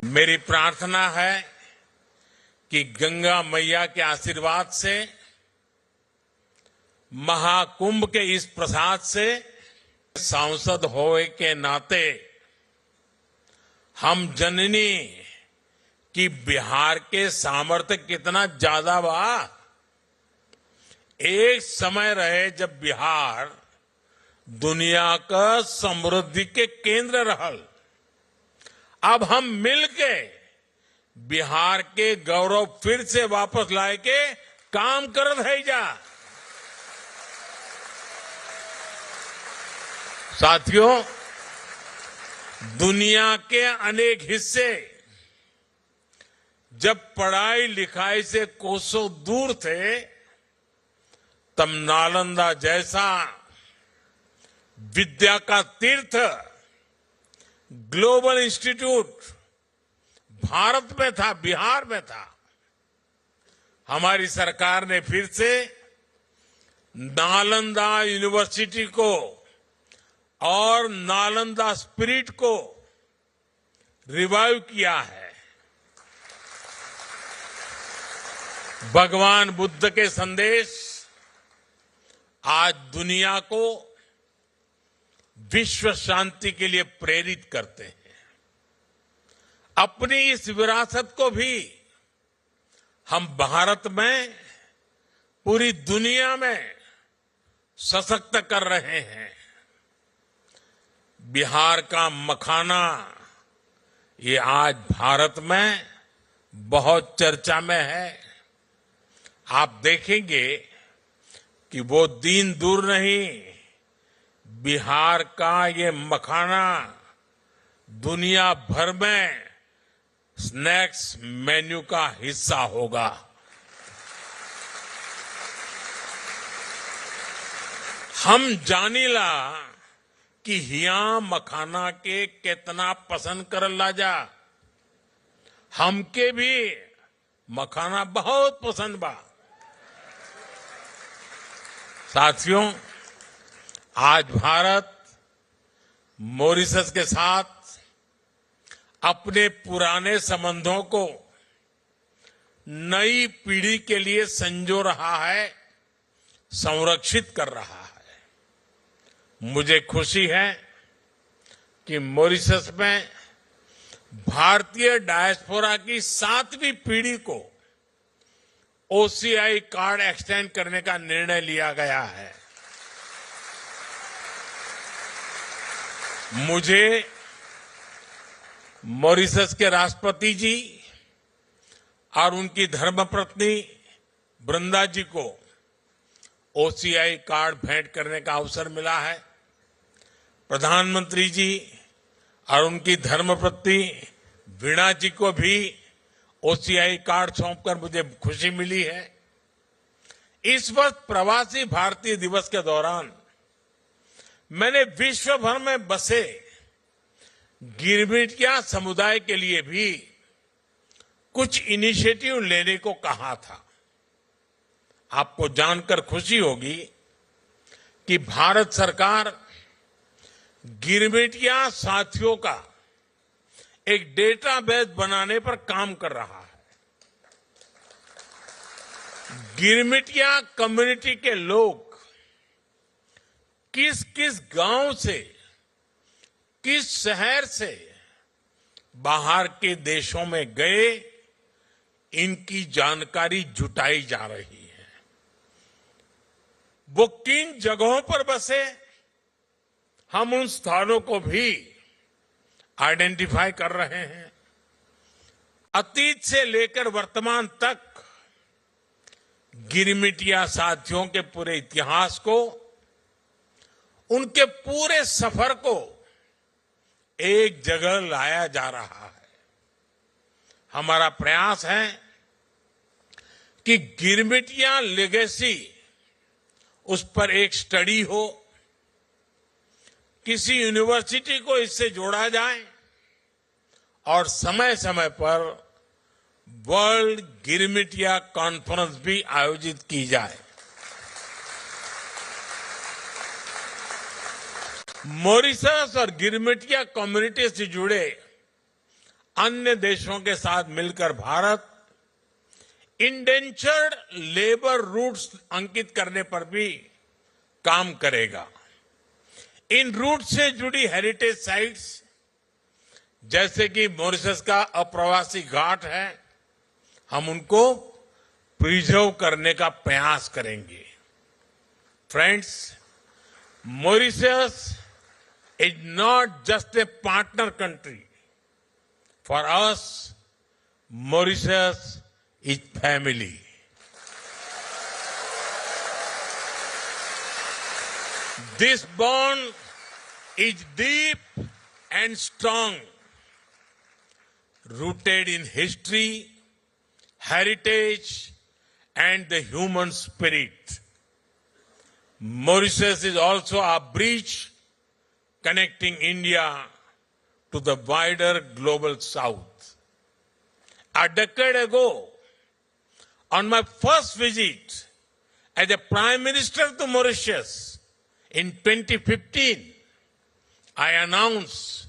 मेरी प्रार्थना है कि गंगा मैया के आशीर्वाद से, महाकुंभ के इस प्रसाद से, सांसद होने के नाते हम जननी कि बिहार के सामर्थ्य कितना ज्यादा बा। एक समय रहे जब बिहार दुनिया का समृद्धि के केंद्र रहल। अब हम मिलके बिहार के गौरव फिर से वापस लाए के काम करत है जा। साथियों, दुनिया के अनेक हिस्से जब पढ़ाई लिखाई से कोसों दूर थे, तब नालंदा जैसा विद्या का तीर्थ ग्लोबल इंस्टीट्यूट भारत में था, बिहार में था। हमारी सरकार ने फिर से नालंदा यूनिवर्सिटी को और नालंदा स्पिरिट को रिवाइव किया है। भगवान बुद्ध के संदेश आज दुनिया को विश्व शांति के लिए प्रेरित करते हैं। अपनी इस विरासत को भी हम भारत में, पूरी दुनिया में सशक्त कर रहे हैं। बिहार का मखाना ये आज भारत में बहुत चर्चा में है। आप देखेंगे कि वो दिन दूर नहीं, बिहार का ये मखाना दुनिया भर में स्नैक्स मेन्यू का हिस्सा होगा। हम जानीला कि हिया मखाना के कितना पसंद करल लाजा। हमके भी मखाना बहुत पसंद बा। साथियों, आज भारत मॉरिशस के साथ अपने पुराने संबंधों को नई पीढ़ी के लिए संजो रहा है, संरक्षित कर रहा है। मुझे खुशी है कि मॉरिशस में भारतीय डायस्पोरा की 7वीं पीढ़ी को ओसीआई कार्ड एक्सटेंड करने का निर्णय लिया गया है। मुझे मॉरिशस के राष्ट्रपति जी और उनकी धर्मपत्नी वृंदा जी को ओसीआई कार्ड भेंट करने का अवसर मिला है। प्रधानमंत्री जी और उनकी धर्मपत्नी वीणा जी को भी ओसीआई कार्ड सौंपकर मुझे खुशी मिली है। इस वर्ष प्रवासी भारतीय दिवस के दौरान मैंने विश्व भर में बसे गिरमिटिया समुदाय के लिए भी कुछ इनिशिएटिव लेने को कहा था। आपको जानकर खुशी होगी कि भारत सरकार गिरमिटिया साथियों का एक डेटाबेस बनाने पर काम कर रहा है। गिरमिटिया कम्युनिटी के लोग किस किस गांव से, किस शहर से बाहर के देशों में गए, इनकी जानकारी जुटाई जा रही है। वो किन जगहों पर बसे, हम उन स्थानों को भी आइडेंटिफाई कर रहे हैं। अतीत से लेकर वर्तमान तक गिरमिटिया साथियों के पूरे इतिहास को, उनके पूरे सफर को एक जगह लाया जा रहा है। हमारा प्रयास है कि गिरमिटिया लेगेसी, उस पर एक स्टडी हो, किसी यूनिवर्सिटी को इससे जोड़ा जाए और समय समय पर वर्ल्ड गिरमिटिया कॉन्फ्रेंस भी आयोजित की जाए। मॉरिशस और गिरमिटिया कम्युनिटी से जुड़े अन्य देशों के साथ मिलकर भारत इंडेंचर्ड लेबर रूट्स अंकित करने पर भी काम करेगा। इन रूट से जुड़ी हेरिटेज साइट्स जैसे कि मॉरिशस का अप्रवासी घाट है, हम उनको प्रिजर्व करने का प्रयास करेंगे। Friends, Mauritius is not just a partner country. For us, Mauritius is family. This bond is deep and strong, rooted in history, heritage, and the human spirit. Mauritius is also a bridge connecting India to the wider global south. A decade ago, on my first visit as a Prime Minister to Mauritius in 2015, I announced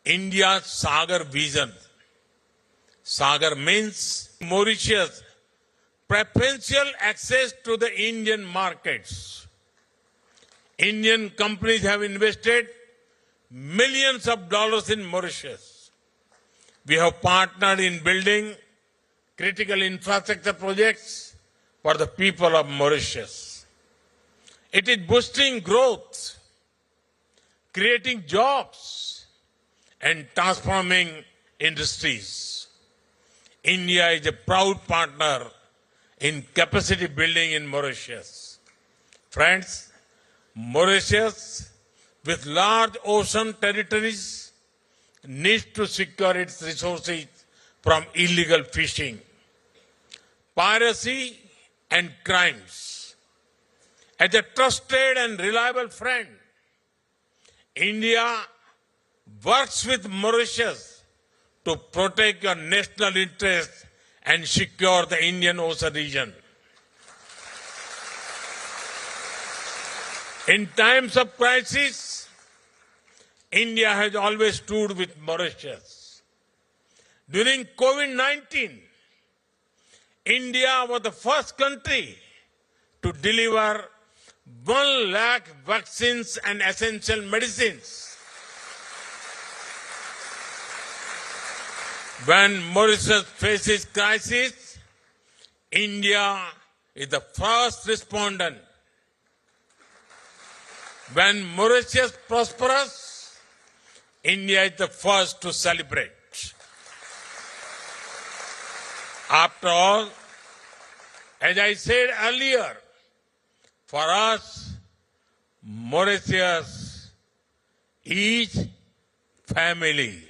India's Sagar vision. Sagar means Mauritius preferential access to the Indian markets. Indian companies have invested millions of dollars in Mauritius. We have partnered in building critical infrastructure projects for the people of Mauritius. It is boosting growth, creating jobs, and transforming industries. India is a proud partner in capacity building in Mauritius. Friends, Mauritius, with large ocean territories, needs to secure its resources from illegal fishing, piracy, and crimes. As a trusted and reliable friend, India works with Mauritius to protect your national interests and secure the Indian Ocean region. In times of crisis, India has always stood with Mauritius. During COVID-19, India was the first country to deliver 1 lakh vaccines and essential medicines. When Mauritius faces crisis, India is the first respondent. When Mauritius prospers, India is the first to celebrate. After all, as I said earlier, for us, Mauritius is family.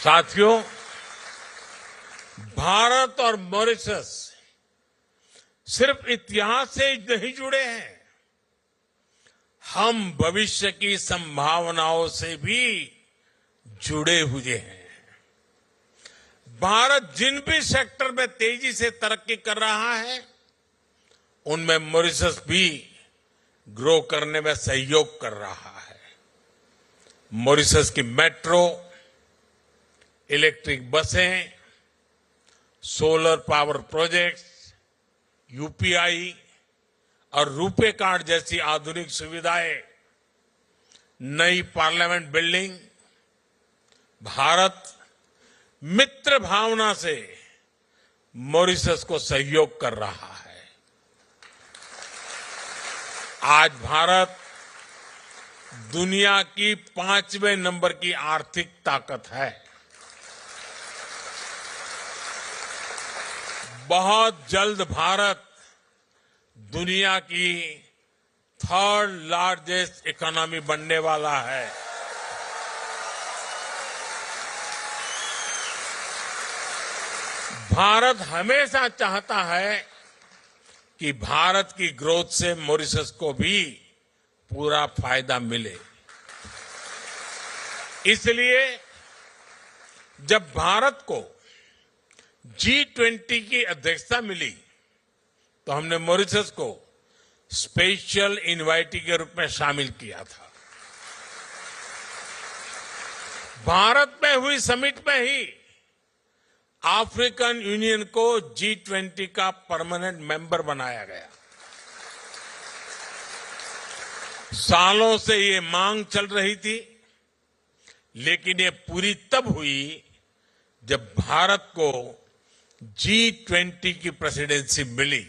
साथियों, भारत और Mauritius सिर्फ इतिहास से नहीं जुड़े हैं, हम भविष्य की संभावनाओं से भी जुड़े हुए हैं। भारत जिन भी सेक्टर में तेजी से तरक्की कर रहा है, उनमें मॉरिशस भी ग्रो करने में सहयोग कर रहा है। मॉरिशस की मेट्रो, इलेक्ट्रिक बसें, सोलर पावर प्रोजेक्ट्स, यूपीआई और रुपे कार्ड जैसी आधुनिक सुविधाएं, नई पार्लियामेंट बिल्डिंग, भारत मित्र भावना से मॉरिशस को सहयोग कर रहा है। आज भारत दुनिया की 5वें नंबर की आर्थिक ताकत है। बहुत जल्द भारत दुनिया की 3rd लार्जेस्ट इकोनॉमी बनने वाला है। भारत हमेशा चाहता है कि भारत की ग्रोथ से मॉरिशस को भी पूरा फायदा मिले। इसलिए जब भारत को G20 की अध्यक्षता मिली, तो हमने मॉरिशस को स्पेशल इनवाइटी के रूप में शामिल किया था। भारत में हुई समिट में ही अफ्रीकन यूनियन को G20 का परमानेंट मेंबर बनाया गया। सालों से ये मांग चल रही थी, लेकिन ये पूरी तब हुई जब भारत को G20 की प्रेसिडेंसी मिली।